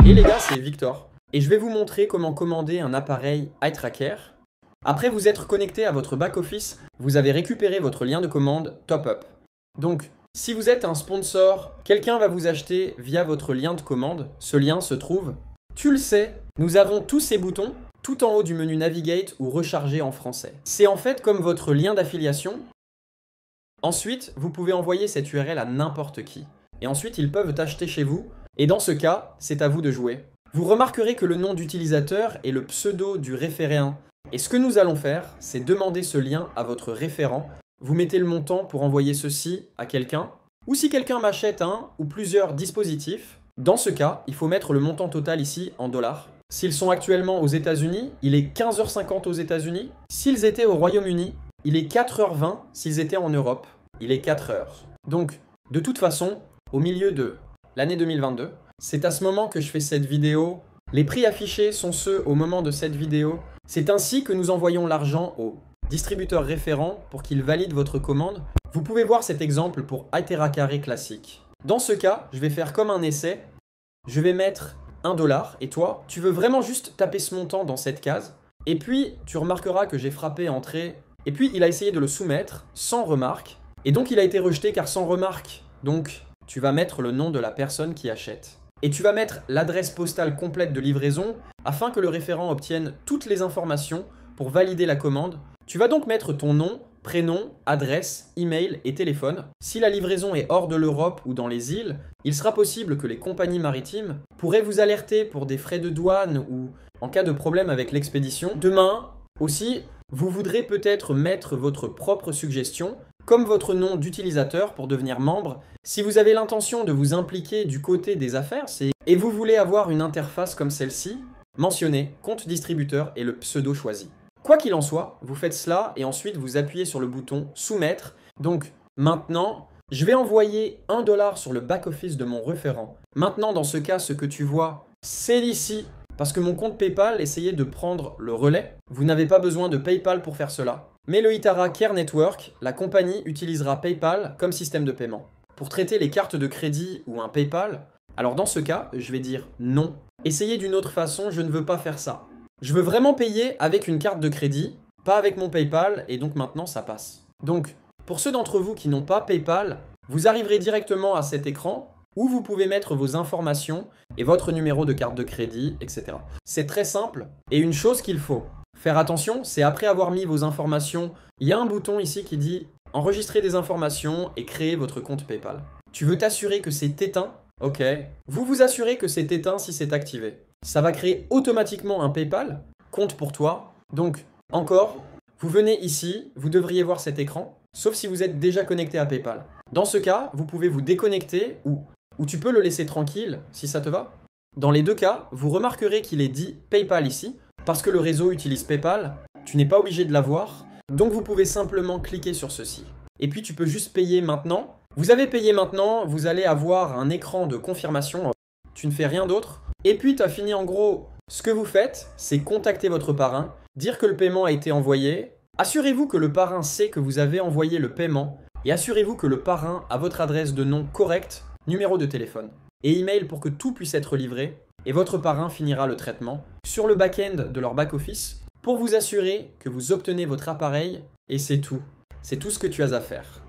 Et les gars, c'est Victor. Et je vais vous montrer comment commander un appareil iTracker. Après vous être connecté à votre back-office, vous avez récupéré votre lien de commande TopUp. Donc, si vous êtes un sponsor, quelqu'un va vous acheter via votre lien de commande. Ce lien se trouve, tu le sais, nous avons tous ces boutons tout en haut du menu Navigate ou Recharger en français. C'est en fait comme votre lien d'affiliation. Ensuite, vous pouvez envoyer cette URL à n'importe qui. Et ensuite, ils peuvent t'acheter chez vous. Et dans ce cas, c'est à vous de jouer. Vous remarquerez que le nom d'utilisateur est le pseudo du référent. Et ce que nous allons faire, c'est demander ce lien à votre référent. Vous mettez le montant pour envoyer ceci à quelqu'un. Ou si quelqu'un m'achète un ou plusieurs dispositifs, dans ce cas, il faut mettre le montant total ici en dollars. S'ils sont actuellement aux États-Unis, il est 15h50 aux États-Unis. S'ils étaient au Royaume-Uni, il est 4h20. S'ils étaient en Europe, il est 4h. Donc, de toute façon, au milieu de l'année 2022, c'est à ce moment que je fais cette vidéo. Les prix affichés sont ceux au moment de cette vidéo. C'est ainsi que nous envoyons l'argent au distributeur référent pour qu'il valide votre commande. Vous pouvez voir cet exemple pour iTeracaré classique. Dans ce cas, je vais faire comme un essai. Je vais mettre $1 et toi, tu veux vraiment juste taper ce montant dans cette case. Et puis, tu remarqueras que j'ai frappé entrée. Et puis, il a essayé de le soumettre sans remarque. Et donc, il a été rejeté car sans remarque. Donc, tu vas mettre le nom de la personne qui achète. Et tu vas mettre l'adresse postale complète de livraison afin que le référent obtienne toutes les informations pour valider la commande. Tu vas donc mettre ton nom, prénom, adresse, email et téléphone. Si la livraison est hors de l'Europe ou dans les îles, il sera possible que les compagnies maritimes pourraient vous alerter pour des frais de douane ou en cas de problème avec l'expédition. Demain aussi, vous voudrez peut-être mettre votre propre suggestion comme votre nom d'utilisateur pour devenir membre. Si vous avez l'intention de vous impliquer du côté des affaires et vous voulez avoir une interface comme celle-ci, mentionnez compte distributeur et le pseudo choisi. Quoi qu'il en soit, vous faites cela et ensuite vous appuyez sur le bouton soumettre. Donc maintenant, je vais envoyer $1 sur le back-office de mon référent. Maintenant, dans ce cas, ce que tu vois, c'est ici. Parce que mon compte PayPal essayait de prendre le relais. Vous n'avez pas besoin de PayPal pour faire cela. Mais le Itara Care Network, la compagnie utilisera PayPal comme système de paiement. Pour traiter les cartes de crédit ou un PayPal, alors dans ce cas, je vais dire non. Essayez d'une autre façon, je ne veux pas faire ça. Je veux vraiment payer avec une carte de crédit, pas avec mon PayPal, et donc maintenant ça passe. Donc, pour ceux d'entre vous qui n'ont pas PayPal, vous arriverez directement à cet écran où vous pouvez mettre vos informations et votre numéro de carte de crédit, etc. C'est très simple, et une chose qu'il faut faire attention, c'est après avoir mis vos informations, il y a un bouton ici qui dit « Enregistrer des informations et créer votre compte PayPal ». Tu veux t'assurer que c'est éteint? Ok. Vous vous assurez que c'est éteint si c'est activé. Ça va créer automatiquement un PayPal, compte pour toi. Donc, encore, vous venez ici, vous devriez voir cet écran, sauf si vous êtes déjà connecté à PayPal. Dans ce cas, vous pouvez vous déconnecter ou tu peux le laisser tranquille, si ça te va. Dans les deux cas, vous remarquerez qu'il est dit PayPal ici, parce que le réseau utilise PayPal, tu n'es pas obligé de l'avoir, donc vous pouvez simplement cliquer sur ceci. Et puis tu peux juste payer maintenant. Vous avez payé maintenant, vous allez avoir un écran de confirmation, tu ne fais rien d'autre. Et puis tu as fini en gros, ce que vous faites, c'est contacter votre parrain, dire que le paiement a été envoyé, assurez-vous que le parrain sait que vous avez envoyé le paiement, et assurez-vous que le parrain a votre adresse de nom correcte, numéro de téléphone, et email pour que tout puisse être livré, et votre parrain finira le traitement sur le back-end de leur back-office pour vous assurer que vous obtenez votre appareil, et c'est tout. C'est tout ce que tu as à faire.